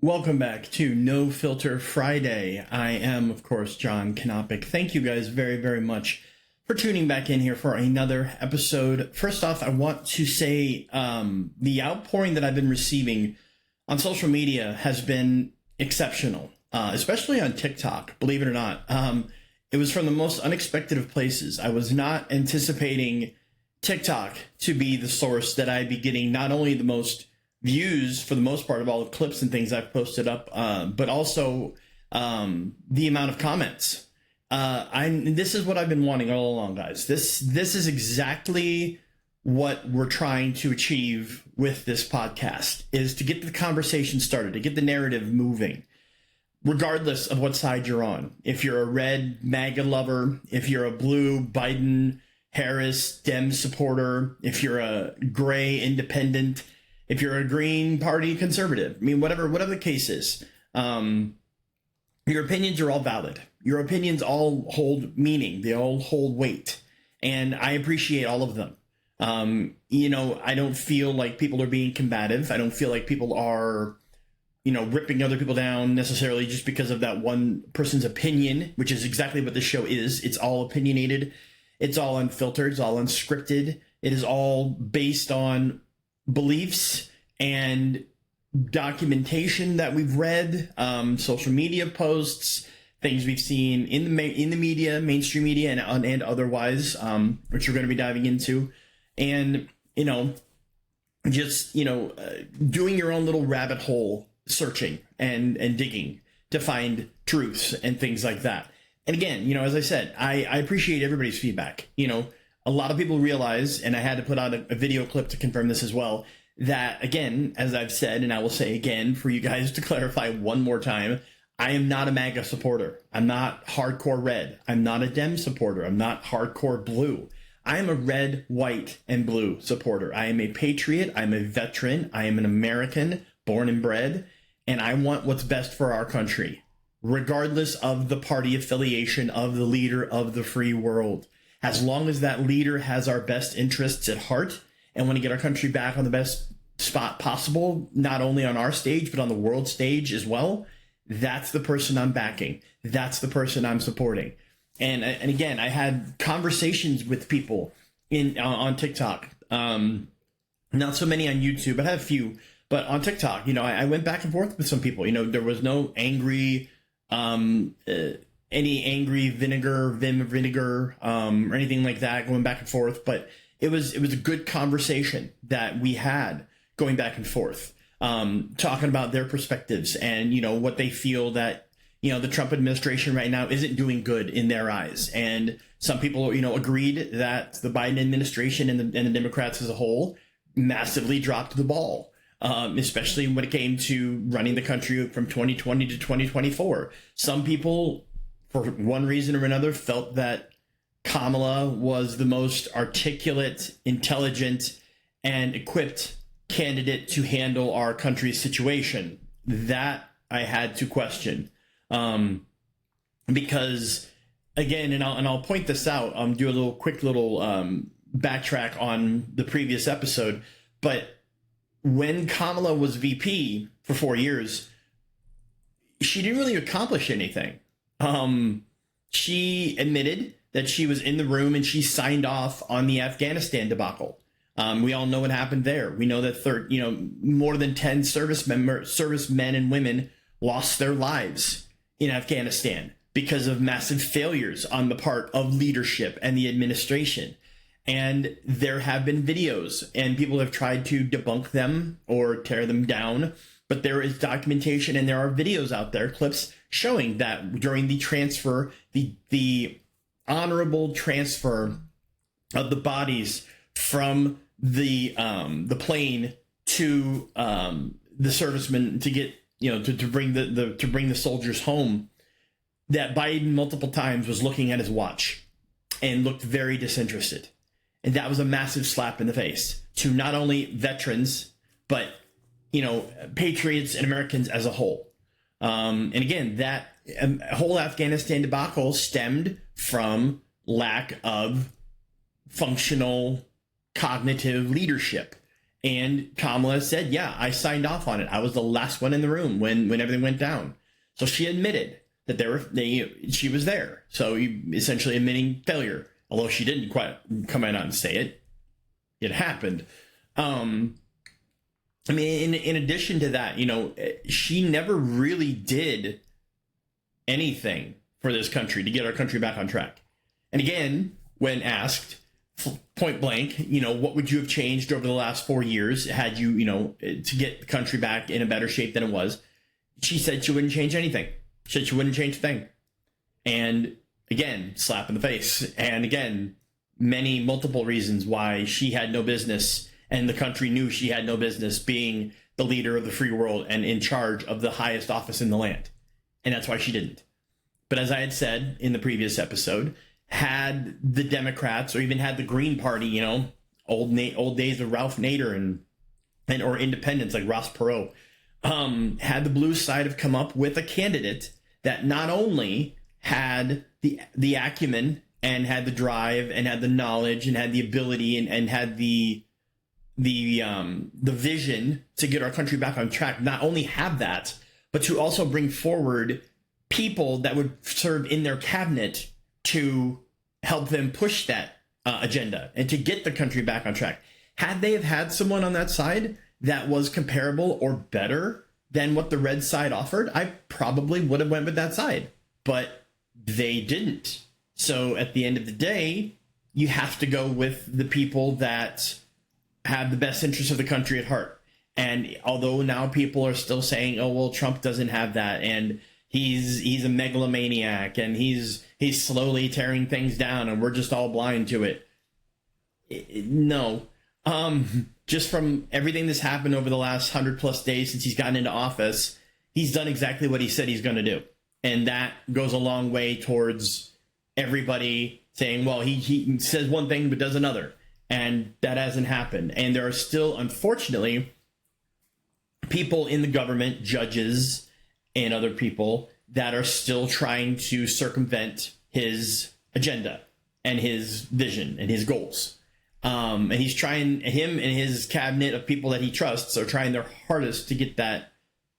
Welcome back to No Filter Friday. I am, of course, John Canopic. Thank you guys very, very much for tuning back in here for another episode. First off, I want to say the outpouring that I've been receiving on social media has been exceptional, especially on TikTok, believe it or not. It was from the most unexpected of places. I was not anticipating TikTok to be the source that I'd be getting not only the most views for the most part of all the clips and things I've posted up, but also the amount of comments. This is what I've been wanting all along, guys. This is exactly what we're trying to achieve with this podcast, is to get the conversation started, to get the narrative moving, regardless of what side you're on. If you're a red MAGA lover, if you're a blue Biden, Harris, Dem supporter, if you're a gray independent, if you're a Green Party conservative, I mean, whatever the case is, your opinions are all valid. Your opinions all hold meaning. They all hold weight. And I appreciate all of them. I don't feel like people are being combative. I don't feel like people are, ripping other people down necessarily just because of that one person's opinion, which is exactly what this show is. It's all opinionated. It's all unfiltered. It's all unscripted. It is all based on beliefs and documentation that we've read, social media posts, things we've seen in the media, mainstream media, and otherwise, which we're going to be diving into, and doing your own little rabbit hole searching and digging to find truths and things like that. And again, as I said, I appreciate everybody's feedback. A lot of people realize, and I had to put out a video clip to confirm this as well, that, again, as I've said, and I will say again for you guys to clarify one more time, I am not a MAGA supporter. I'm not hardcore red. I'm not a Dem supporter. I'm not hardcore blue. I am a red, white, and blue supporter. I am a patriot. I'm a veteran. I am an American, born and bred, and I want what's best for our country, regardless of the party affiliation of the leader of the free world. As long as that leader has our best interests at heart and want to get our country back on the best spot possible, not only on our stage, but on the world stage as well, that's the person I'm backing. That's the person I'm supporting. And again, I had conversations with people on TikTok. Not so many on YouTube. I had a few, but on TikTok, I went back and forth with some people. There was no angry any angry vinegar, or anything like that going back and forth. But it was a good conversation that we had going back and forth, talking about their perspectives and, what they feel that, the Trump administration right now isn't doing good in their eyes. And some people, agreed that the Biden administration and the Democrats as a whole massively dropped the ball. Especially when it came to running the country from 2020 to 2024. Some people, for one reason or another, felt that Kamala was the most articulate, intelligent, and equipped candidate to handle our country's situation. That I had to question. Because, again, and I'll point this out, do a quick backtrack on the previous episode, but when Kamala was VP for 4 years, she didn't really accomplish anything. She admitted that she was in the room and she signed off on the Afghanistan debacle. We all know what happened there. We know that more than 10 servicemen and women lost their lives in Afghanistan because of massive failures on the part of leadership and the administration. And there have been videos, and people have tried to debunk them or tear them down. But there is documentation, and there are videos out there, clips showing that during the transfer, the honorable transfer of the bodies from the plane to the servicemen to get to bring the soldiers home, that Biden multiple times was looking at his watch and looked very disinterested. And that was a massive slap in the face to not only veterans, but, patriots and Americans as a whole. And again, that whole Afghanistan debacle stemmed from lack of functional cognitive leadership And Kamala said, yeah, I signed off on it. I was the last one in the room when everything went down. So she admitted that she was there. So essentially admitting failure, although she didn't quite come out and say it. It happened. I mean, in addition to that, she never really did anything for this country to get our country back on track. And again, when asked point blank, what would you have changed over the last 4 years had you, to get the country back in a better shape than it was? She said she wouldn't change anything. She said she wouldn't change a thing. And again, slap in the face. And again, multiple reasons why she had no business, and the country knew she had no business being the leader of the free world and in charge of the highest office in the land. And that's why she didn't. But as I had said in the previous episode, had the Democrats, or even had the Green Party, old days of Ralph Nader and or independents like Ross Perot, had the blue side have come up with a candidate that not only had the acumen and had the drive and had the knowledge and had the ability and had the vision to get our country back on track, not only have that, but to also bring forward people that would serve in their cabinet to help them push that agenda and to get the country back on track. Had they have had someone on that side that was comparable or better than what the red side offered, I probably would have went with that side, but they didn't. So at the end of the day, you have to go with the people that have the best interests of the country at heart. And although now people are still saying, oh, well, Trump doesn't have that, and he's a megalomaniac, and he's slowly tearing things down, and we're just all blind to it. No. Just from everything that's happened over the last 100+ days since he's gotten into office, he's done exactly what he said he's going to do. And that goes a long way towards everybody saying, well, he says one thing but does another. And that hasn't happened. And there are still, unfortunately, people in the government, judges and other people, that are still trying to circumvent his agenda and his vision and his goals. And he's trying, him and his cabinet of people that he trusts are trying their hardest to get that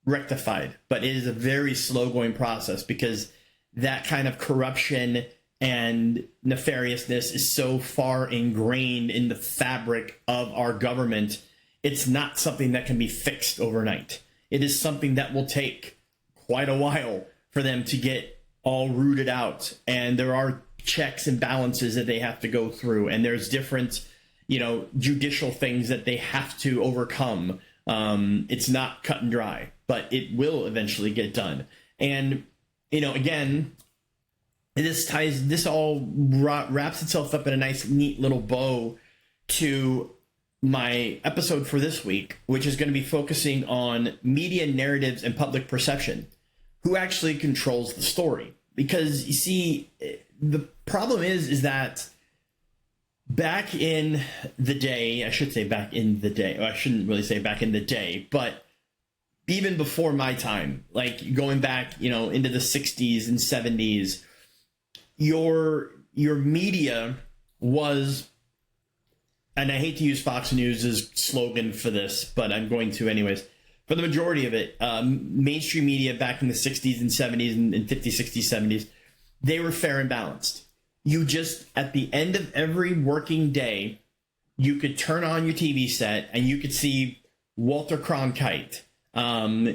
rectified. But it is a very slow going process, because that kind of corruption and nefariousness is so far ingrained in the fabric of our government. It's not something that can be fixed overnight. It is something that will take quite a while for them to get all rooted out. And there are checks and balances that they have to go through. And there's different, judicial things that they have to overcome. It's not cut and dry, but it will eventually get done. And, again, this all wraps itself up in a nice, neat little bow to my episode for this week, which is going to be focusing on media narratives and public perception. Who actually controls the story? Because you see, the problem is that back in the day, I should say back in the day, or I shouldn't really say back in the day, but even before my time, like going back, into the 60s and 70s, your media was, and I hate to use Fox News' slogan for this, but I'm going to anyways. For the majority of it, mainstream media back in the 60s and 70s and 50s, 60s, 70s, they were fair and balanced. You just, at the end of every working day, you could turn on your TV set and you could see Walter Cronkite.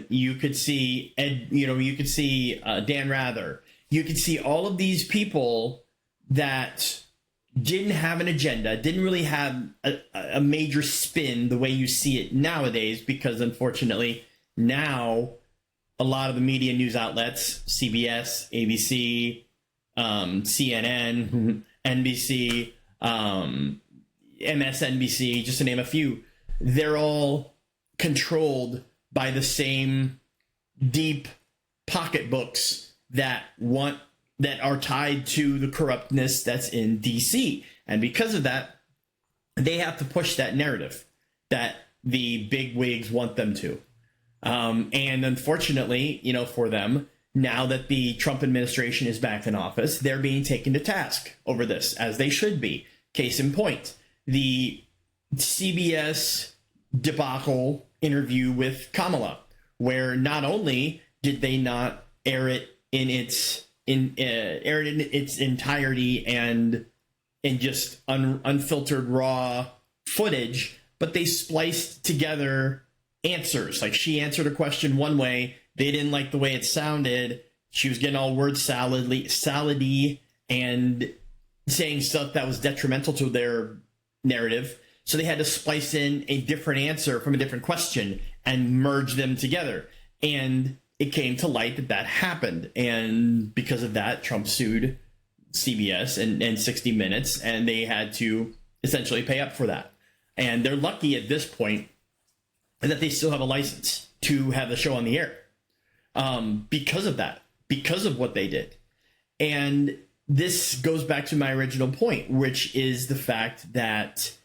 You could see Dan Rather. You could see all of these people that didn't have an agenda, didn't really have a major spin the way you see it nowadays, because unfortunately now a lot of the media news outlets, CBS, ABC, CNN, NBC, MSNBC, just to name a few, they're all controlled by the same deep pocketbooks that are tied to the corruptness that's in DC. And because of that, they have to push that narrative that the big wigs want them to. And unfortunately, for them, now that the Trump administration is back in office, they're being taken to task over this, as they should be. Case in point, the CBS debacle interview with Kamala, where not only did they not air it in its entirety and in just unfiltered raw footage, but they spliced together answers. Like, she answered a question one way, they didn't like the way it sounded. She was getting all word salady and saying stuff that was detrimental to their narrative. So they had to splice in a different answer from a different question and merge them together. And it came to light that that happened. And because of that, Trump sued CBS and 60 Minutes, and they had to essentially pay up for that. And they're lucky at this point that they still have a license to have the show on the air because of that, because of what they did. And this goes back to my original point, which is the fact that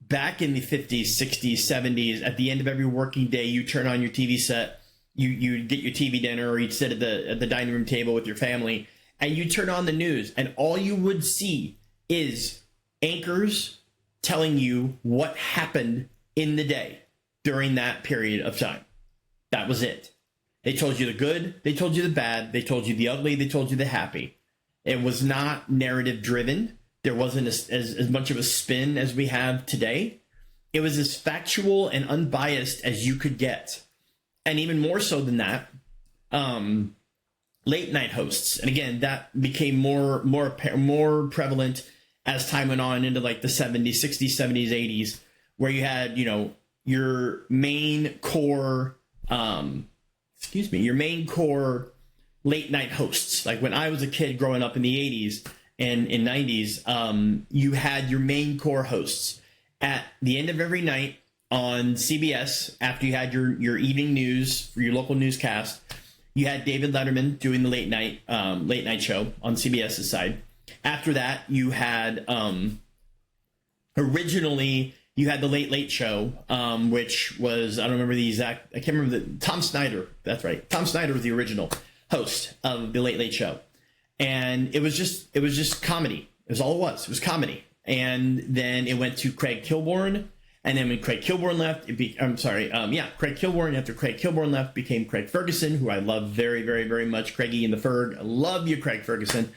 back in the 50s, 60s, 70s, at the end of every working day, you turn on your TV set, you get your TV dinner, or you'd sit at the dining room table with your family, and you turn on the news, and all you would see is anchors telling you what happened in the day during that period of time. That was it. They told you the good, they told you the bad, they told you the ugly, they told you the happy. It was not narrative driven. There wasn't as much of a spin as we have today. It was as factual and unbiased as you could get. And even more so than that, late night hosts. And again, that became more prevalent as time went on into like the 70s, 60s, 70s, 80s, where you had, your main core, your main core late night hosts. Like when I was a kid growing up in the 80s and in 90s, you had your main core hosts at the end of every night on CBS. After you had your evening news for your local newscast, you had David Letterman doing the late night show on CBS's side. After that, you had originally you had the Late Late Show, which was, I don't remember the exact, I can't remember Tom Snyder. That's right. Tom Snyder was the original host of the Late Late Show. And it was just comedy. It was all it was. It was comedy. And then it went to Craig Kilborn. And then when Craig Kilborn left, Craig Kilborn, after Craig Kilborn left, became Craig Ferguson, who I love very, very, very much. Craigie and the Ferg. I love you, Craig Ferguson.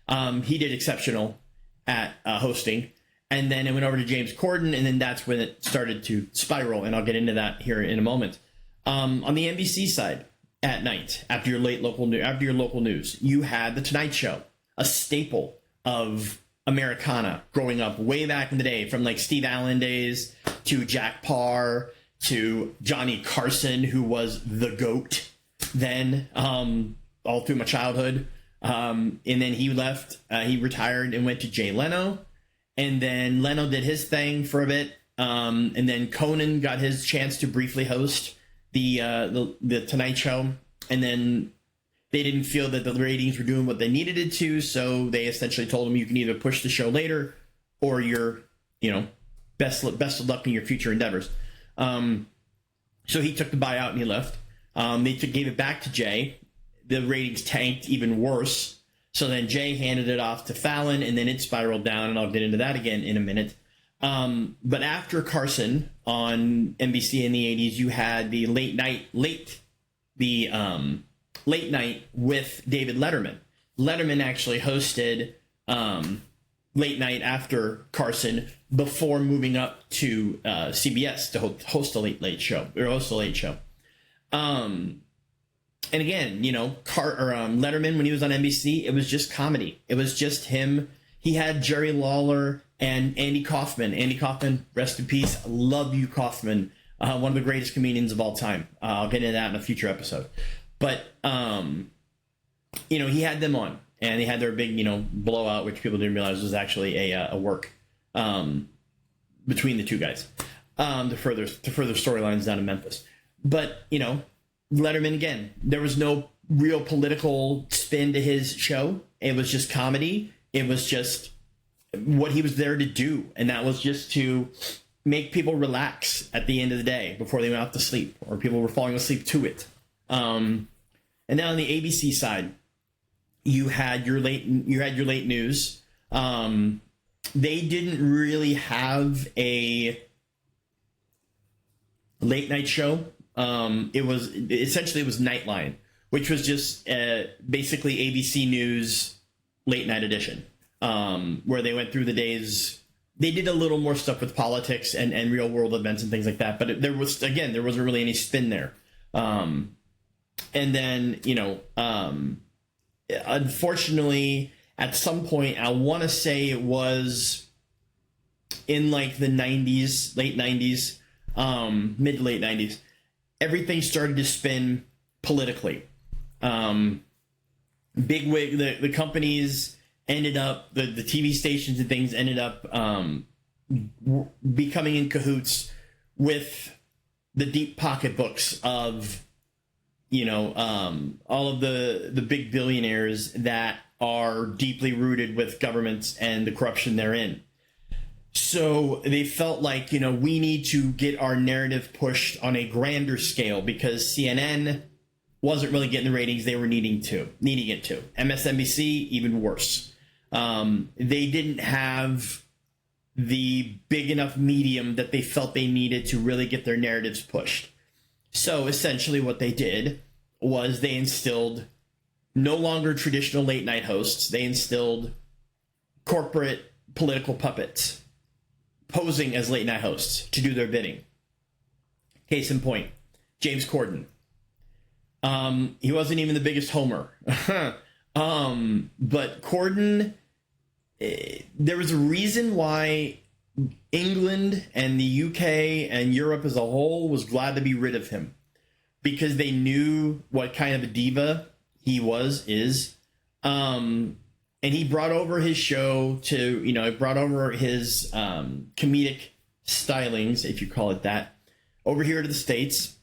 He did exceptional at hosting. And then it went over to James Corden, and then that's when it started to spiral, and I'll get into that here in a moment. On the NBC side, at night, after your local news, you had The Tonight Show, a staple of Americana growing up way back in the day, from like Steve Allen days to Jack Parr to Johnny Carson, who was the GOAT then, all through my childhood. And then he left, he retired and went to Jay Leno. And then Leno did his thing for a bit. And then Conan got his chance to briefly host the Tonight Show. And then they didn't feel that the ratings were doing what they needed it to. So they essentially told him, you can either push the show later or you're, best of luck in your future endeavors. So he took the buyout and he left. They gave it back to Jay. The ratings tanked even worse. So then Jay handed it off to Fallon, and then it spiraled down, and I'll get into that again in a minute. But after Carson on NBC in the 80s, you had the late night with David Letterman. Letterman actually hosted late night after Carson before moving up to CBS to host a late show. And again, Letterman, when he was on NBC, it was just comedy. It was just him. He had Jerry Lawler and Andy Kaufman. Andy Kaufman, rest in peace. Love you, Kaufman. One of the greatest comedians of all time. I'll get into that in a future episode. But, he had them on. And they had their big, blowout, which people didn't realize was actually a work between the two guys to further storylines down in Memphis. But, Letterman, again, there was no real political spin to his show. It was just comedy. It was just what he was there to do. And that was just to make people relax at the end of the day before they went off to sleep, or people were falling asleep to it. And then on the ABC side, you had your late news. They didn't really have late night show. It was Nightline, which was just basically ABC News late night edition, where they went through the days. They did a little more stuff with politics and real world events and things like that, but there wasn't really any spin there. And then, unfortunately, at some point, I want to say it was in like the 90s, late 90s, mid to late 90s, everything started to spin politically. Bigwig, the companies ended up, the TV stations and things ended up becoming in cahoots with the deep pocketbooks of, all of the big billionaires that are deeply rooted with governments and the corruption therein. So they felt like, we need to get our narrative pushed on a grander scale because CNN wasn't really getting the ratings they were needing it to. MSNBC, even worse. They didn't have the big enough medium that they felt they needed to really get their narratives pushed. So essentially what they did was they instilled no longer traditional late night hosts. They instilled corporate political puppets posing as late night hosts to do their bidding. Case in point, James Corden. He wasn't even the biggest homer. But Corden, there was a reason why England and the UK and Europe as a whole was glad to be rid of him, because they knew what kind of a diva he is. And he brought over his show to, brought over his comedic stylings, if you call it that, over here to the States.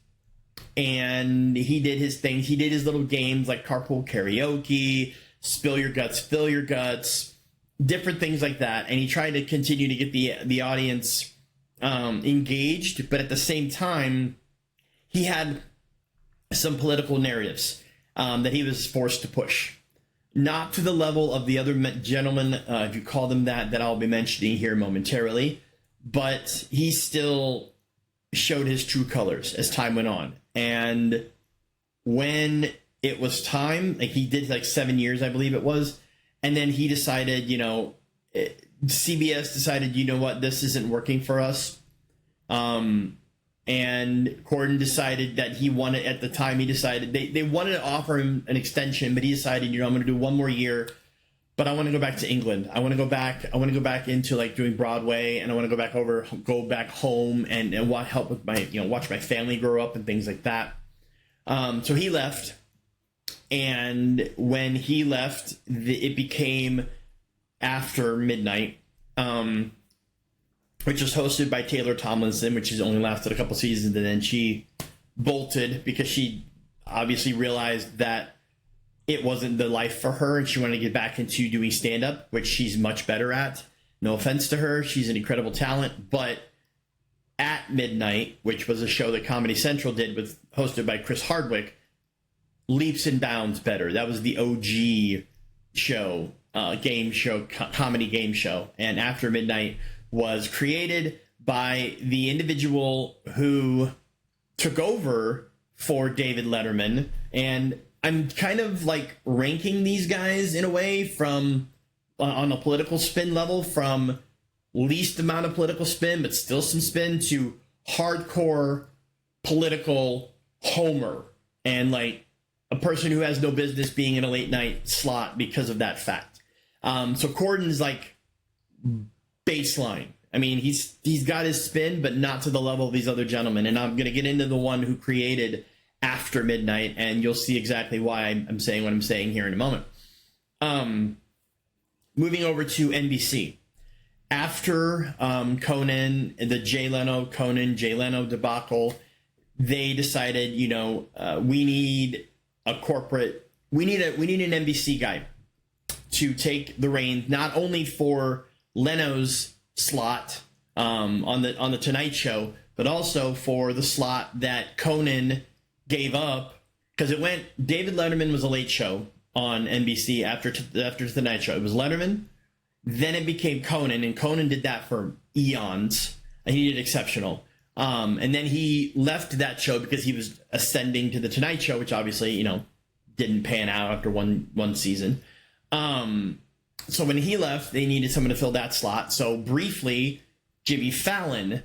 And he did his things. He did his little games like carpool karaoke, spill your guts, different things like that. And he tried to continue to get the audience engaged. But at the same time, he had some political narratives that he was forced to push. Not to the level of the other gentlemen, if you call them that I'll be mentioning here momentarily. But he still showed his true colors as time went on. And when it was time, like he did like 7 years, I believe it was. And then he decided, CBS decided, this isn't working for us. And Corden decided that he wanted, at the time he decided, they wanted to offer him an extension, but he decided, I'm going to do one more year, but I want to go back to England. I want to go back into like doing Broadway, and I want to go back home and help with my, watch my family grow up and things like that. So he left. And when he left, it became After Midnight, which was hosted by Taylor Tomlinson, which has only lasted a couple seasons, and then she bolted because she obviously realized that it wasn't the life for her, and she wanted to get back into doing stand-up, which she's much better at. No offense to her, she's an incredible talent, but At Midnight, which was a show that Comedy Central did, hosted by Chris Hardwick, leaps and bounds better. That was the OG show, comedy game show. And After Midnight was created by the individual who took over for David Letterman. And I'm kind of like ranking these guys in a way from, on a political spin level, from least amount of political spin, but still some spin, to hardcore political homer. And like, a person who has no business being in a late night slot because of that fact. So Corden's like baseline. I mean, he's got his spin, but not to the level of these other gentlemen. And I'm going to get into the one who created After Midnight, and you'll see exactly why I'm saying what I'm saying here in a moment. Moving over to NBC. After Conan, the Jay Leno debacle, they decided, we need an NBC guy to take the reins, not only for Leno's slot on the Tonight Show, but also for the slot that Conan gave up, because it went. David Letterman was a late show on NBC after the Tonight Show. It was Letterman, then it became Conan, and Conan did that for eons, and he did exceptional. And then he left that show because he was ascending to the Tonight Show, which obviously, you know, didn't pan out after one season. So when he left, they needed someone to fill that slot. So briefly, Jimmy Fallon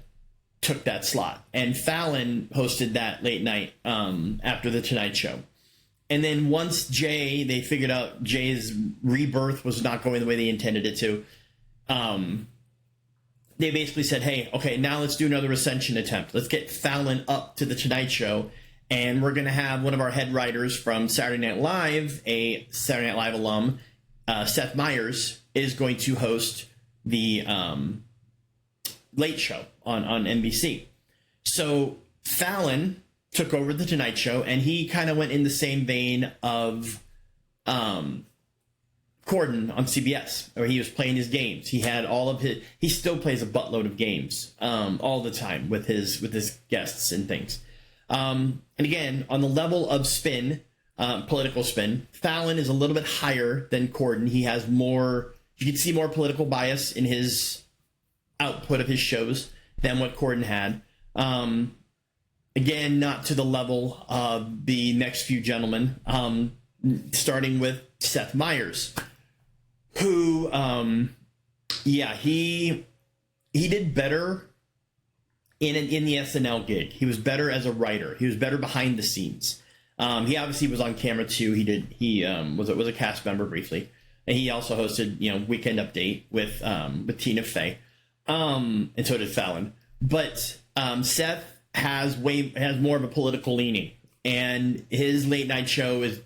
took that slot, and Fallon hosted that late night after the Tonight Show. And then once they figured out Jay's rebirth was not going the way they intended it to, they basically said, hey, okay, now let's do another ascension attempt. Let's get Fallon up to the Tonight Show, and we're going to have one of our head writers from Saturday Night Live, a Saturday Night Live alum, Seth Meyers, is going to host the Late Show on NBC. So Fallon took over the Tonight Show, and he kind of went in the same vein of Corden on CBS, or he was playing his games. He had he still plays a buttload of games all the time with his guests and things. And again, on the level of spin, political spin, Fallon is a little bit higher than Corden. He has more, you can see more political bias in his output of his shows than what Corden had. Again, not to the level of the next few gentlemen, starting with Seth Meyers, who, he did better in the SNL gig. He was better as a writer. He was better behind the scenes. He obviously was on camera too. He was a cast member briefly, and he also hosted Weekend Update with Tina Fey, and so did Fallon. But Seth has more of a political leaning, and his late night show is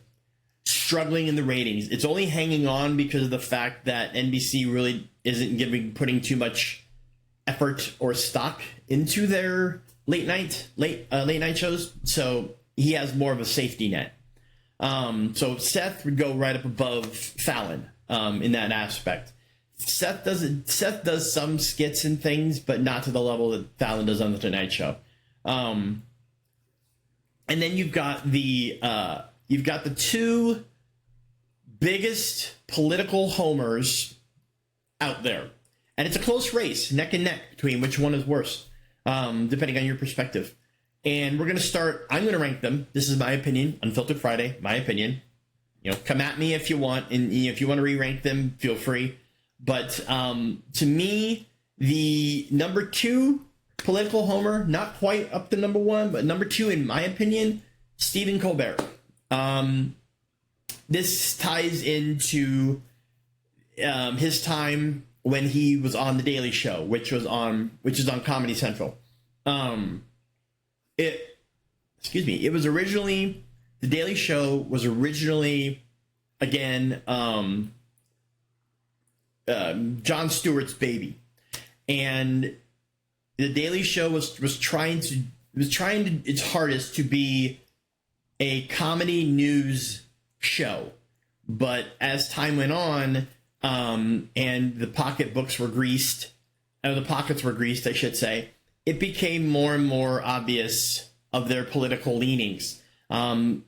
struggling in the ratings. It's only hanging on because of the fact that NBC really isn't putting too much effort or stock into their late night shows. So he has more of a safety net. So Seth would go right up above Fallon in that aspect. Seth does some skits and things, but not to the level that Fallon does on the Tonight Show. And then you've got the two biggest political homers out there, and it's a close race, neck and neck, between which one is worse, depending on your perspective. And I'm going to rank them. This is my opinion. Unfiltered Friday, my opinion. Come at me if you want, and if you want to re-rank them, feel free. But to me, the number 2 political homer, not quite up to number 1, but number 2, in my opinion, Stephen Colbert. This ties into his time when he was on The Daily Show, which is on Comedy Central. It was originally, The Daily Show was originally, again, Jon Stewart's baby, and The Daily Show was trying its hardest to be a comedy news show, but as time went on, and the pockets were greased, I should say, it became more and more obvious of their political leanings. Jon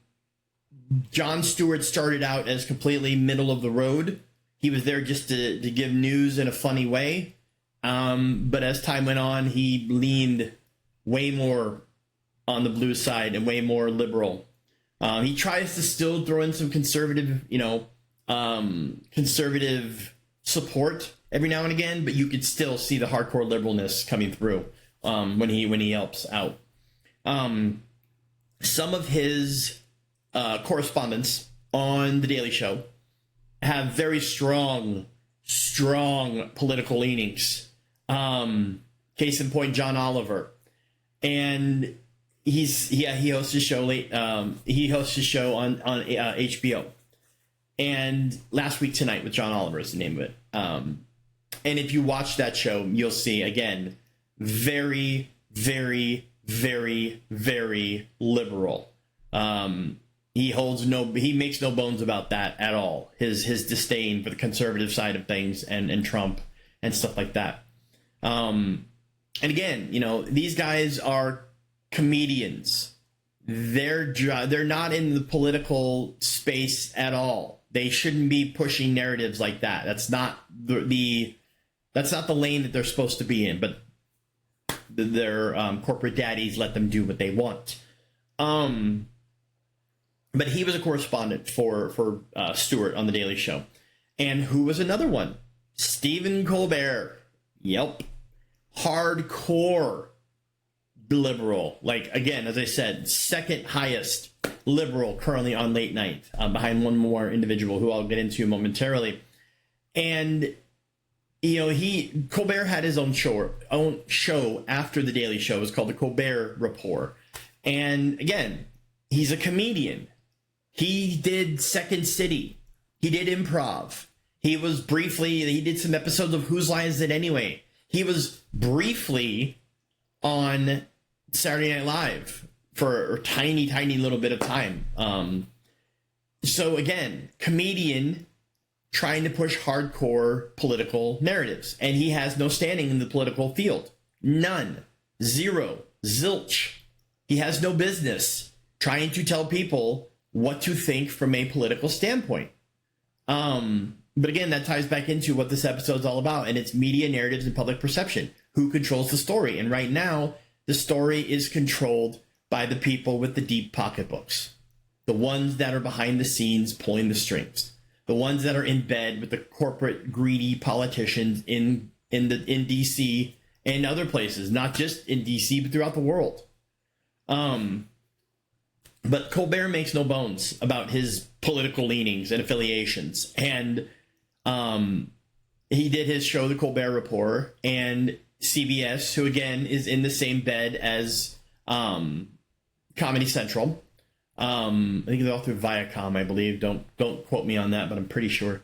Stewart started out as completely middle of the road. He was there just to give news in a funny way. But as time went on, he leaned way more on the blue side and way more liberal. He tries to still throw in some conservative support every now and again, but you could still see the hardcore liberalness coming through when he helps out. Some of his correspondents on The Daily Show have very strong political leanings. Case in point, John Oliver, and he hosts his show he hosts his show on HBO, and Last Week Tonight with John Oliver is the name of it. And if you watch that show, you'll see, again, very, very, very, very liberal. He makes no bones about that at all. His disdain for the conservative side of things and Trump and stuff like that. And again, these guys are comedians. They're not in the political space at all. They shouldn't be pushing narratives like that. That's not the lane that they're supposed to be in. But their corporate daddies let them do what they want. But he was a correspondent for Stewart on The Daily Show. And who was another one? Stephen Colbert. Yep. Hardcore liberal. Like, again, as I said, second highest liberal currently on late night, behind one more individual who I'll get into momentarily. And, you know, Colbert had his own show after The Daily Show. It was called The Colbert Report. And again, he's a comedian. He did Second City. He did improv. He did some episodes of Whose Line Is It Anyway? He was briefly on Saturday Night Live for a tiny, tiny little bit of time. So again, comedian trying to push hardcore political narratives. And he has no standing in the political field. None. Zero. Zilch. He has no business trying to tell people what to think from a political standpoint. But again, that ties back into what this episode is all about, and it's media narratives and public perception. Who controls the story? And right now, the story is controlled by the people with the deep pocketbooks. The ones that are behind the scenes pulling the strings. The ones that are in bed with the corporate greedy politicians in DC and other places, not just in DC, but throughout the world. But Colbert makes no bones about his political leanings and affiliations. And he did his show, The Colbert Report, and CBS, who again is in the same bed as Comedy Central. I think they're all through Viacom, I believe. Don't quote me on that, but I'm pretty sure.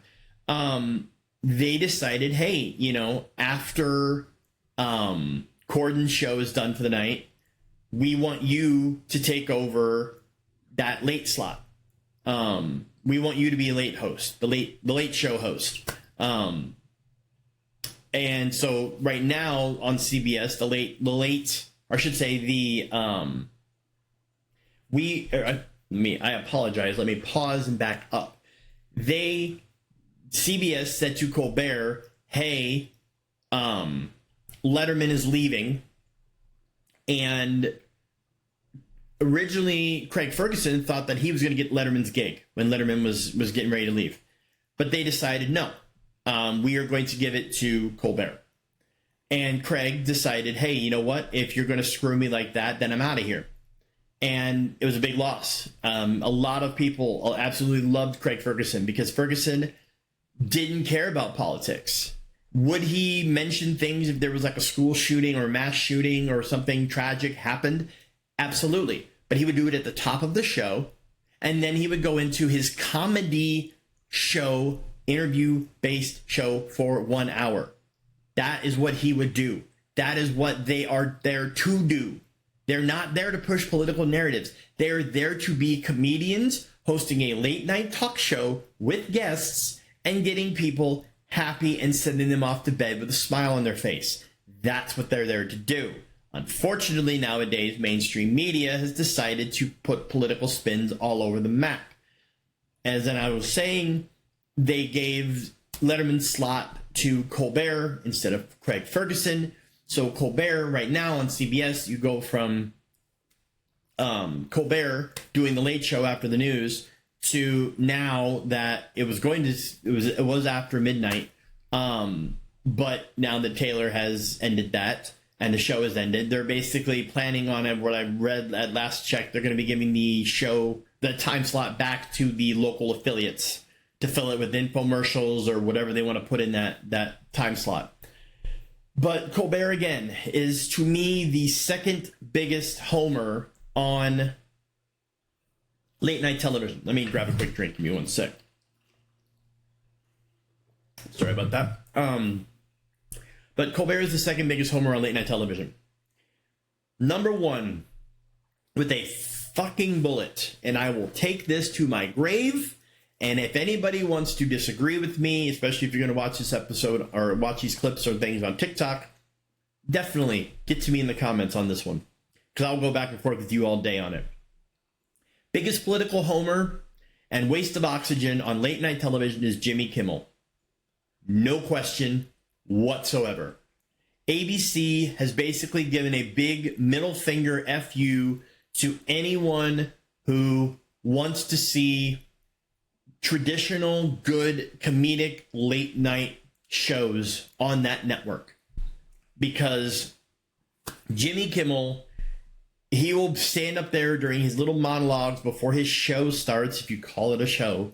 They decided, hey, you know, after Corden's show is done for the night, we want you to take over that late slot. We want you to be a late host, the late show host. And so right now on CBS, I apologize. Let me pause and back up. CBS said to Colbert, hey, Letterman is leaving. And originally, Craig Ferguson thought that he was going to get Letterman's gig when Letterman was getting ready to leave. But they decided, no, we are going to give it to Colbert. And Craig decided, hey, you know what? If you're going to screw me like that, then I'm out of here. And it was a big loss. A lot of people absolutely loved Craig Ferguson because Ferguson didn't care about politics. Would he mention things if there was like a school shooting or mass shooting or something tragic happened? Absolutely. But he would do it at the top of the show. And then he would go into his comedy show, interview-based show for 1 hour. That is what he would do. That is what they are there to do. They're not there to push political narratives. They're there to be comedians hosting a late-night talk show with guests and getting people happy and sending them off to bed with a smile on their face. That's what they're there to do. Unfortunately, nowadays, mainstream media has decided to put political spins all over the map. As I was saying, they gave Letterman's slot to Colbert instead of Craig Ferguson. So Colbert, right now on CBS, you go from Colbert doing the Late Show after the news to now that it was after midnight. But now that Taylor has ended that and the show has ended, they're basically planning on it. What I read at last check, they're going to be giving the show, the time slot, back to the local affiliates to fill it with infomercials or whatever they want to put in that time slot. But Colbert, again, is to me the second biggest homer on late night television. Let me grab a quick drink. Give me 1 sec. Sorry about that. But Colbert is the second biggest homer on late night television. Number one, with a fucking bullet, and I will take this to my grave. And if anybody wants to disagree with me, especially if you're going to watch this episode or watch these clips or things on TikTok, definitely get to me in the comments on this one, because I'll go back and forth with you all day on it. Biggest political homer and waste of oxygen on late night television is Jimmy Kimmel. No question whatsoever. ABC has basically given a big middle finger FU to anyone who wants to see traditional, good, comedic late night shows on that network. Because Jimmy Kimmel, he will stand up there during his little monologues before his show starts, if you call it a show,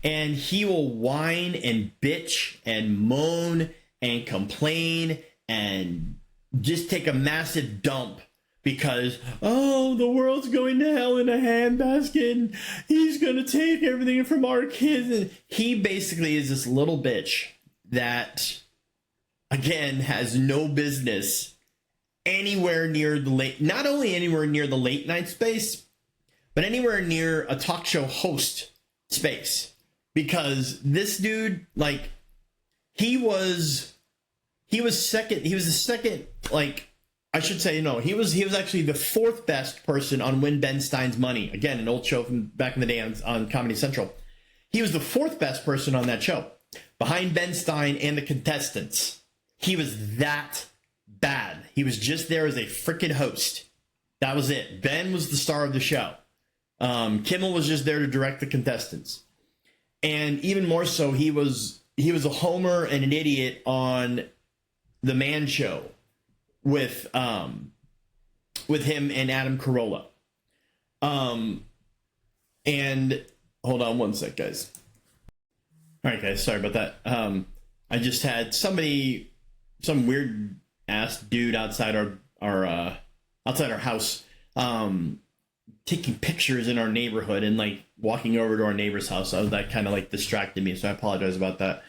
and he will whine and bitch and moan and complain and just take a massive dump because, oh, the world's going to hell in a handbasket and he's going to take everything from our kids. And he basically is this little bitch that, again, has no business anywhere near the not only anywhere near the late night space, but anywhere near a talk show host space. Because this dude, like, he was the second, like, I should say, no, he was actually the fourth best person on Win Ben Stein's Money. Again, an old show from back in the day on Comedy Central. He was the fourth best person on that show, behind Ben Stein and the contestants. He was that bad. He was just there as a freaking host. That was it. Ben was the star of the show. Kimmel was just there to direct the contestants. And even more so, he was a homer and an idiot on The Man Show with him and Adam Carolla. And hold on one sec, guys. All right, guys, sorry about that. I just had some weird ass dude outside our house, taking pictures in our neighborhood and like walking over to our neighbor's house. So that kind of like distracted me, so I apologize about that.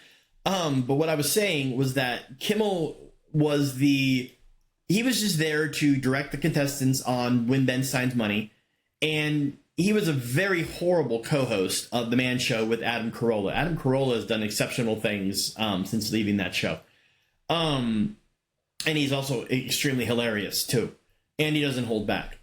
But what I was saying was that Kimmel was he was just there to direct the contestants on Win Ben Stein's Money, and he was a very horrible co-host of The Man Show with Adam Carolla. Adam Carolla has done exceptional things since leaving that show. And he's also extremely hilarious too, and he doesn't hold back.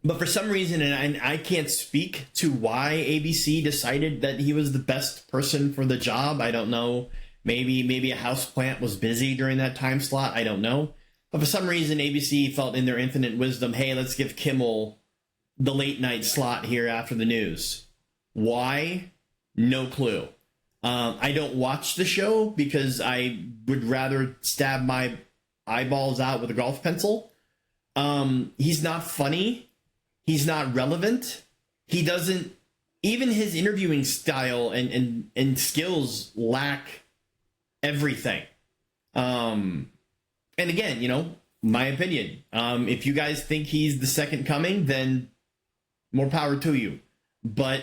But for some reason, and I can't speak to why ABC decided that he was the best person for the job. I don't know. Maybe a houseplant was busy during that time slot. I don't know. But for some reason, ABC felt in their infinite wisdom, hey, let's give Kimmel the late night slot here after the news. Why? No clue. I don't watch the show because I would rather stab my eyeballs out with a golf pencil. He's not funny. He's not relevant. He doesn't, even his interviewing style and skills lack everything. And again, my opinion, if you guys think he's the second coming, then more power to you. But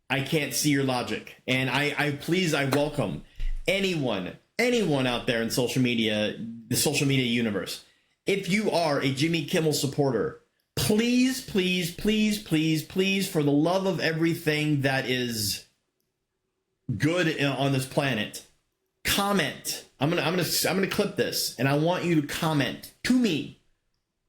I can't see your logic. And I welcome anyone out there in social media, the social media universe. If you are a Jimmy Kimmel supporter, please, for the love of everything that is good on this planet, comment. I'm gonna clip this, and I want you to comment to me.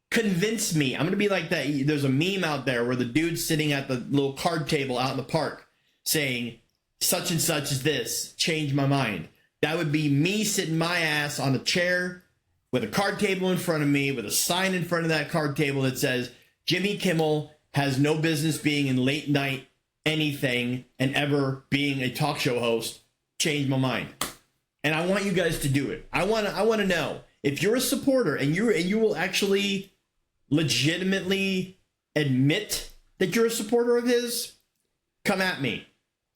Convince me. I'm gonna be like that. There's a meme out there where the dude's sitting at the little card table out in the park saying, such and such is this, change my mind. That would be me sitting my ass on a chair with a card table in front of me, with a sign in front of that card table that says, Jimmy Kimmel has no business being in late night anything and ever being a talk show host. Change my mind. And I want you guys to do it. I want to know if you're a supporter and you will actually legitimately admit that you're a supporter of his. Come at me.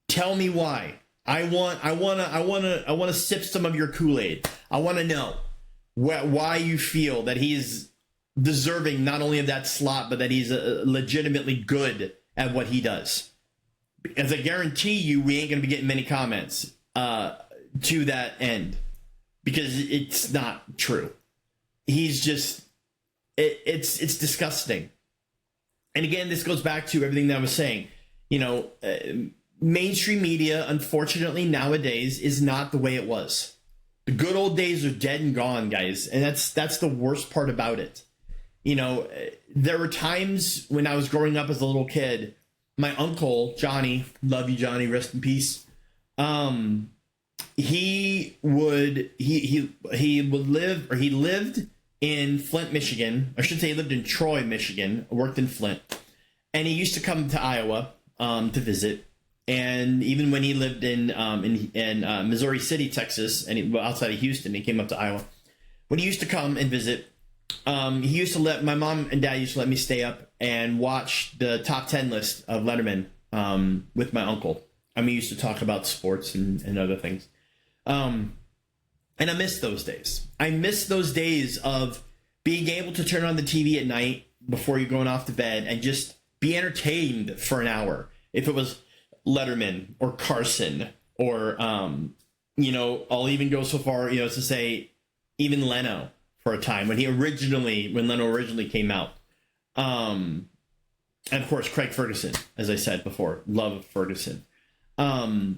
Tell me why. I want to sip some of your Kool-Aid. I want to know why you feel that he's deserving not only of that slot, but that he's legitimately good at what he does. As I guarantee you, we ain't going to be getting many comments to that end, because it's not true. He's just, it's disgusting. And again, this goes back to everything that I was saying. Mainstream media, unfortunately, nowadays is not the way it was. The good old days are dead and gone, guys, and that's the worst part about it. There were times when I was growing up as a little kid, my uncle Johnny, love you Johnny, rest in peace. he lived in Flint, Michigan. I should say he lived in Troy, Michigan, worked in Flint. And he used to come to Iowa to visit. And even when he lived in Missouri City, Texas, and outside of Houston, he came up to Iowa. When he used to come and visit, he used to let my mom and dad used to let me stay up and watch the top 10 list of Letterman with my uncle. I mean, he used to talk about sports and other things. And I miss those days. I miss those days of being able to turn on the TV at night before you're going off to bed and just be entertained for an hour. If it was Letterman or Carson or, I'll even go so far, as to say even Leno for a time when Leno originally came out. And of course, Craig Ferguson, as I said before, love Ferguson. Those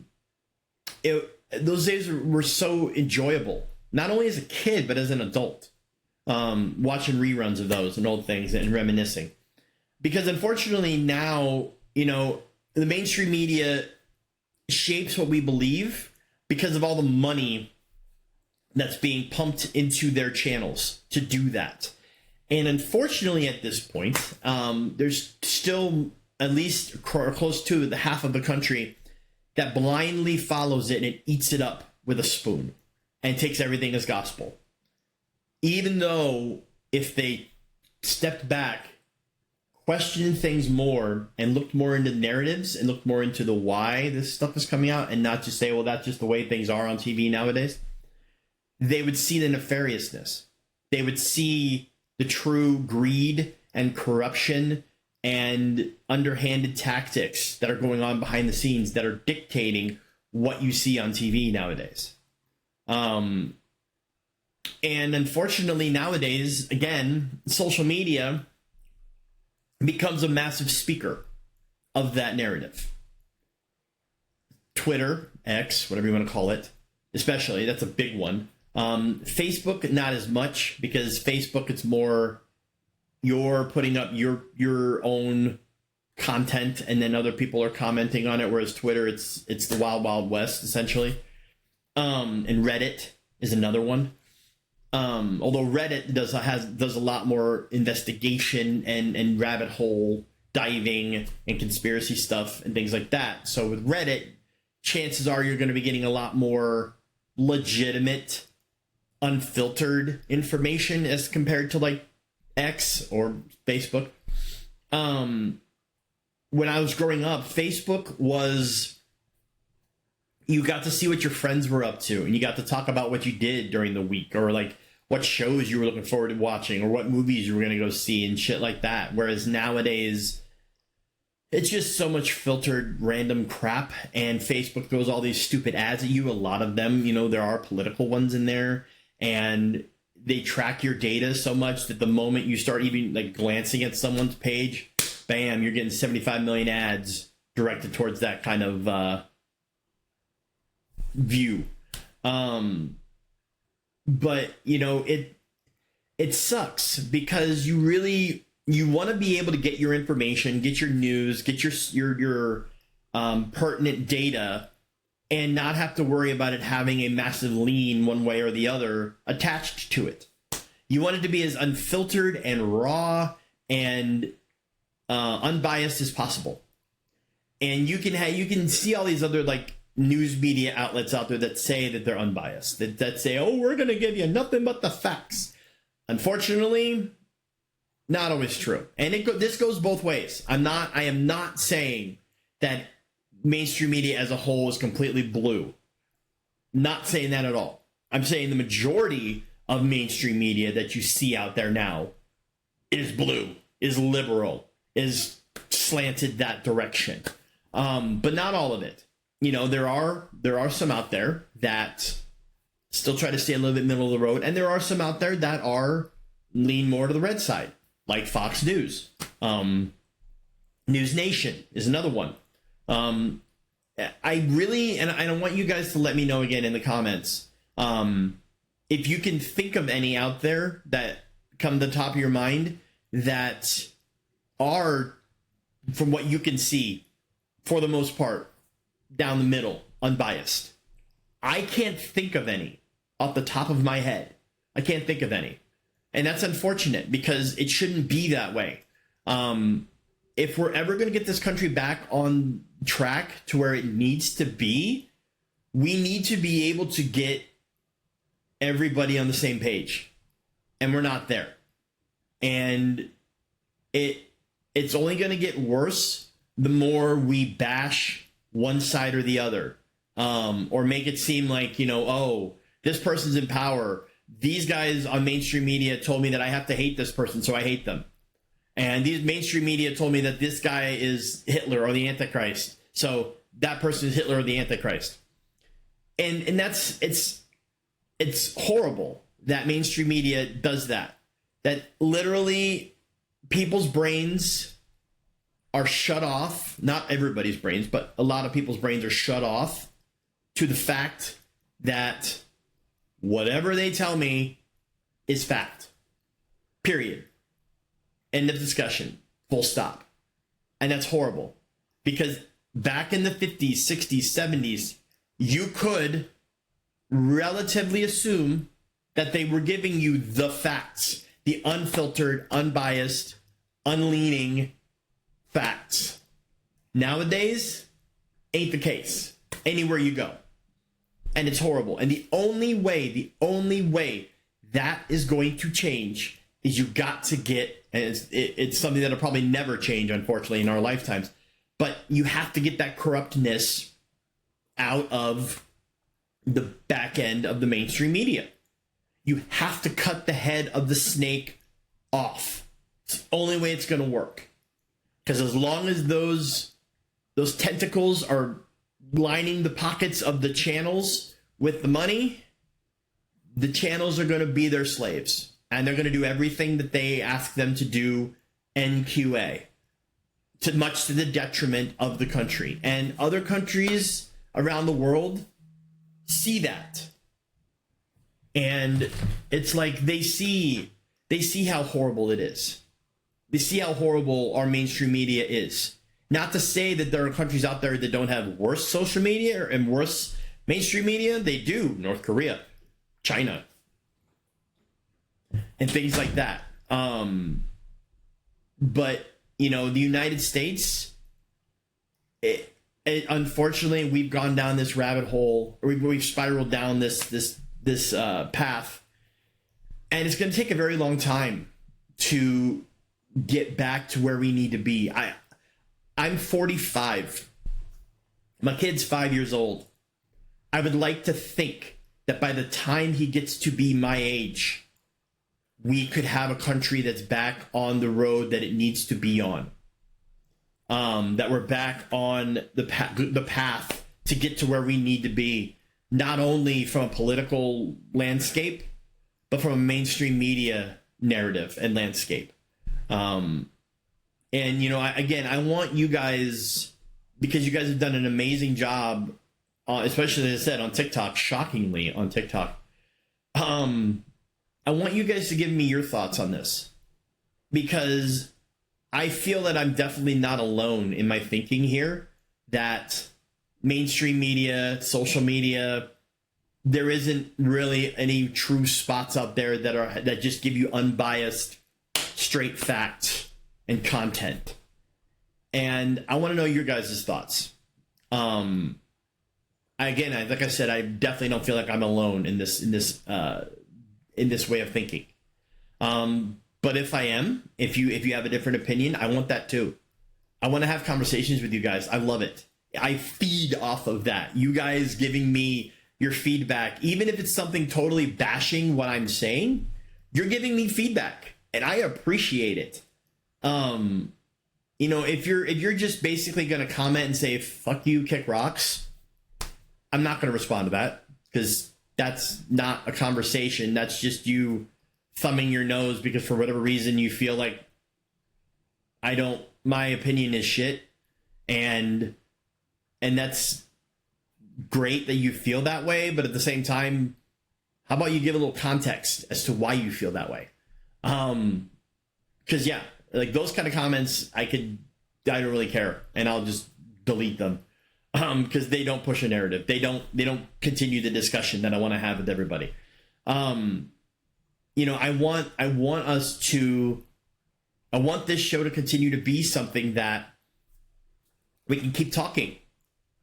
days were so enjoyable, not only as a kid, but as an adult, watching reruns of those and old things and reminiscing. Because unfortunately now, the mainstream media shapes what we believe because of all the money that's being pumped into their channels to do that. And unfortunately at this point, there's still at least close to the half of the country that blindly follows it and it eats it up with a spoon and takes everything as gospel. Even though if they stepped back, questioned things more, and looked more into narratives and looked more into the why this stuff is coming out and not just say, well, that's just the way things are on TV nowadays, they would see the nefariousness. They would see the true greed and corruption and underhanded tactics that are going on behind the scenes that are dictating what you see on TV nowadays. And unfortunately nowadays, again, social media becomes a massive speaker of that narrative. Twitter, X, whatever you want to call it, especially, that's a big one. Facebook, not as much, because Facebook, it's more you're putting up your own content and then other people are commenting on it, whereas Twitter, it's the wild, wild west, essentially. And Reddit is another one. Although Reddit does a lot more investigation and rabbit hole diving and conspiracy stuff and things like that. So with Reddit, chances are you're going to be getting a lot more legitimate, unfiltered information as compared to like X or Facebook. When I was growing up, Facebook was, you got to see what your friends were up to and you got to talk about what you did during the week, or like what shows you were looking forward to watching, or what movies you were going to go see and shit like that. Whereas nowadays, it's just so much filtered random crap, and Facebook throws all these stupid ads at you. A lot of them, there are political ones in there, and they track your data so much that the moment you start even like glancing at someone's page, bam, you're getting 75 million ads directed towards that kind of view. But it sucks because you want to be able to get your information, get your news, get your pertinent data, and not have to worry about it having a massive lean one way or the other attached to it. You want it to be as unfiltered and raw and unbiased as possible. And you can see all these other like news media outlets out there that say that they're unbiased, that say, oh, we're going to give you nothing but the facts. Unfortunately, not always true. And this goes both ways. I am not saying that mainstream media as a whole is completely blue. Not saying that at all. I'm saying the majority of mainstream media that you see out there now is blue, is liberal, is slanted that direction. But not all of it. There are some out there that still try to stay a little bit middle of the road, and there are some out there that are lean more to the red side, like Fox News. News Nation is another one. I want you guys to let me know again in the comments if you can think of any out there that come to the top of your mind that are, from what you can see, for the most part, down the middle, unbiased. I can't think of any off the top of my head. I can't think of any. And that's unfortunate because it shouldn't be that way. If we're ever going to get this country back on track to where it needs to be, we need to be able to get everybody on the same page. And we're not there. And it's only going to get worse the more we bash one side or the other, or make it seem like, oh, this person's in power. These guys on mainstream media told me that I have to hate this person, so I hate them. And these mainstream media told me that this guy is Hitler or the Antichrist, so that person is Hitler or the Antichrist. And that's it's horrible that mainstream media does that. That literally people's brains are shut off. Not everybody's brains, but a lot of people's brains are shut off to the fact that whatever they tell me is fact. Period. End of discussion. Full stop. And that's horrible. Because back in the 50s, 60s, 70s, you could relatively assume that they were giving you the facts, the unfiltered, unbiased, unleaning facts. Nowadays, ain't the case. Anywhere you go. And it's horrible. And the only way that is going to change is you got to get, and it's something that'll probably never change, unfortunately, in our lifetimes, but you have to get that corruptness out of the back end of the mainstream media. You have to cut the head of the snake off. It's the only way it's going to work. Because as long as those tentacles are lining the pockets of the channels with the money, the channels are going to be their slaves. And they're going to do everything that they ask them to do NQA, much to the detriment of the country. And other countries around the world see that. And it's like they see how horrible it is. They see how horrible our mainstream media is. Not to say that there are countries out there that don't have worse social media and worse mainstream media. They do. North Korea, China, and things like that. But, the United States, it unfortunately, we've gone down this rabbit hole, or we've spiraled down this path. And it's going to take a very long time to get back to where we need to be. I'm 45. My kid's 5 years old. I would like to think that by the time he gets to be my age, we could have a country that's back on the road that it needs to be on. That we're back on the path to get to where we need to be, not only from a political landscape, but from a mainstream media narrative and landscape. And, I want you guys, because you guys have done an amazing job, especially, as I said, on TikTok, shockingly on TikTok. I want you guys to give me your thoughts on this, because I feel that I'm definitely not alone in my thinking here, that mainstream media, social media, there isn't really any true spots out there that just give you unbiased, straight facts and content. And I want to know your guys' thoughts. Again, like I said, I definitely don't feel like I'm alone in this way of thinking. But if I am, if you have a different opinion, I want that too. I want to have conversations with you guys. I love it. I feed off of that. You guys giving me your feedback, even if it's something totally bashing what I'm saying, you're giving me feedback, and I appreciate it. If you're just basically going to comment and say "fuck you, kick rocks," I'm not going to respond to that, because that's not a conversation. That's just you thumbing your nose because for whatever reason you feel like my opinion is shit, and that's great that you feel that way, but at the same time, how about you give a little context as to why you feel that way? Because like those kind of comments, I don't really care, and I'll just delete them. because they don't push a narrative. They don't continue the discussion that I want to have with everybody. You know, I want this show to continue to be something that we can keep talking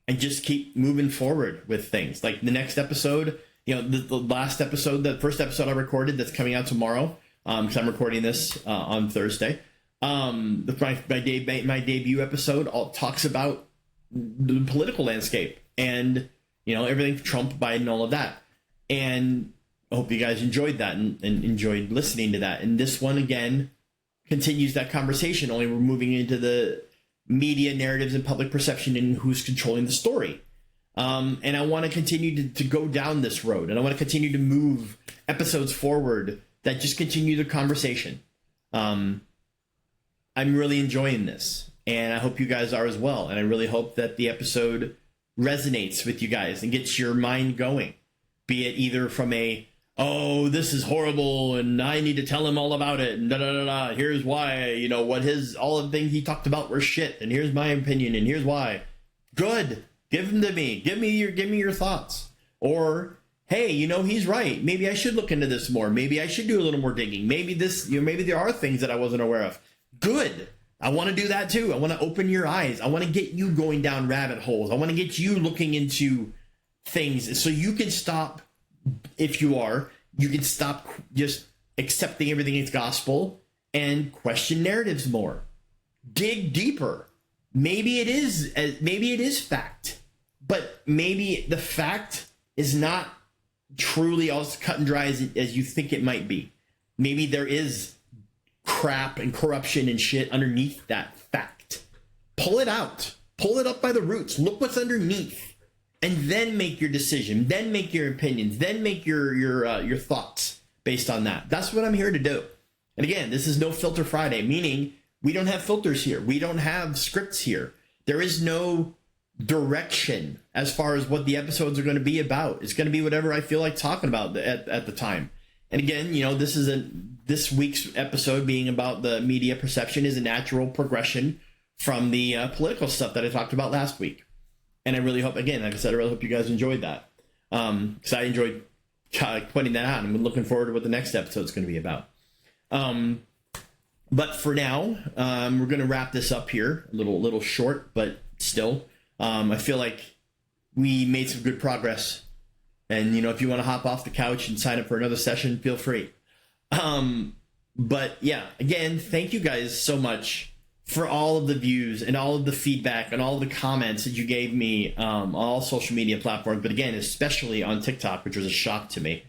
and just keep moving forward with things. Like the next episode, you know, the last episode, the first episode I recorded that's coming out tomorrow, because I'm recording this on Thursday. My debut episode all talks about the political landscape and, you know, everything Trump, Biden, all of that. And I hope you guys enjoyed that and enjoyed listening to that. And this one, again, continues that conversation, only we're moving into the media narratives and public perception and who's controlling the story. And I want to continue to go down this road, and I want to continue to move episodes forward that just continue the conversation. I'm really enjoying this, and I hope you guys are as well. And I really hope that the episode resonates with you guys and gets your mind going, be it either from a, oh, this is horrible and I need to tell him all about it and da-da-da-da, here's why, you know, all of the things he talked about were shit and here's my opinion and here's why. Good. Give them to me. Give me your thoughts. Or, hey, you know, he's right. Maybe I should look into this more. Maybe I should do a little more digging. Maybe maybe there are things that I wasn't aware of. Good. I want to do that too. I want to open your eyes. I want to get you going down rabbit holes. I want to get you looking into things so you can stop. If you can stop just accepting everything as gospel and question narratives more. Dig deeper. Maybe it is fact, but maybe the fact is not truly as cut and dry as you think it might be. Maybe there is crap and corruption and shit underneath that fact. Pull it out. Pull it up by the roots. Look what's underneath. And then make your decision, then make your opinions, then make your thoughts based on that. That's what I'm here to do. And again, this is No Filter Friday, meaning we don't have filters here. We don't have scripts here. There is no direction as far as what the episodes are going to be about. It's going to be whatever I feel like talking about at the time. And again, you know, this week's episode being about the media perception is a natural progression from the political stuff that I talked about last week. And I really hope, again, like I said, I really hope you guys enjoyed that. Because I enjoyed pointing that out. And I'm looking forward to what the next episode is going to be about. But for now, we're going to wrap this up here. A little short, but still. I feel like we made some good progress. And, you know, if you want to hop off the couch and sign up for another session, feel free. But, yeah, again, thank you guys so much for all of the views and all of the feedback and all of the comments that you gave me on all social media platforms, but again, especially on TikTok, which was a shock to me.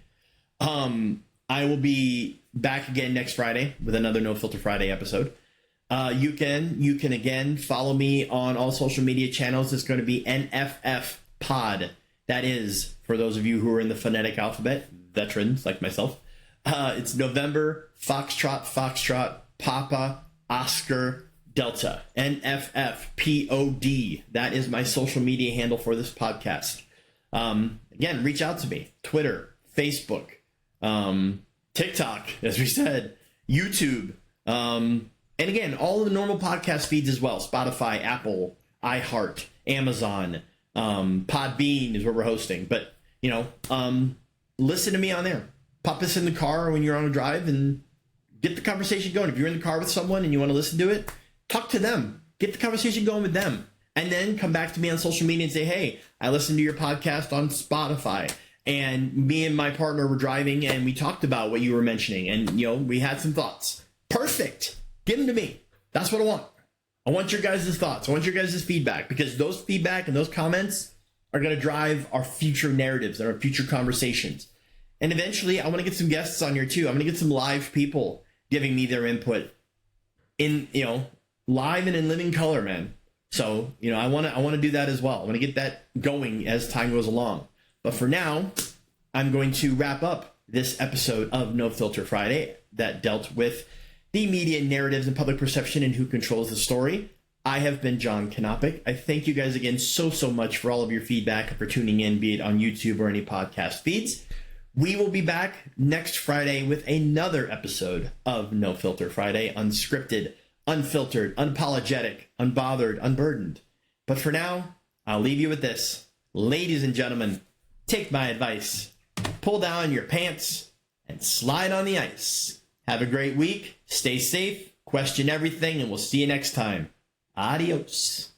I will be back again next Friday with another No Filter Friday episode. You can again follow me on all social media channels. It's going to be NFF Pod. That is, for those of you who are in the phonetic alphabet, veterans like myself, it's November, Foxtrot, Papa, Oscar, Delta, NFFPOD. That is my social media handle for this podcast. Again, reach out to me. Twitter, Facebook, TikTok, as we said, YouTube. And again, all of the normal podcast feeds as well. Spotify, Apple, iHeart, Amazon, Podbean is where we're hosting. But, you know, listen to me on there. Pop us in the car when you're on a drive and get the conversation going. If you're in the car with someone and you want to listen to it, talk to them. Get the conversation going with them. And then come back to me on social media and say, hey, I listened to your podcast on Spotify. And me and my partner were driving and we talked about what you were mentioning. And, you know, we had some thoughts. Perfect. Give them to me. That's what I want. I want your guys' thoughts. I want your guys' feedback, because those feedback and those comments are going to drive our future narratives and our future conversations. And eventually I want to get some guests on here too. I'm going to get some live people giving me their input in, you know, live and in living color, man. So, you know, I want to do that as well. I want to get that going as time goes along. But for now, I'm going to wrap up this episode of No Filter Friday that dealt with the media narratives and public perception and who controls the story. I have been John Kanopic. I thank you guys again so much for all of your feedback and for tuning in, be it on YouTube or any podcast feeds. We will be back next Friday with another episode of No Filter Friday, unscripted, unfiltered, unapologetic, unbothered, unburdened. But for now, I'll leave you with this. Ladies and gentlemen, take my advice. Pull down your pants and slide on the ice. Have a great week. Stay safe. Question everything, and we'll see you next time. Adios.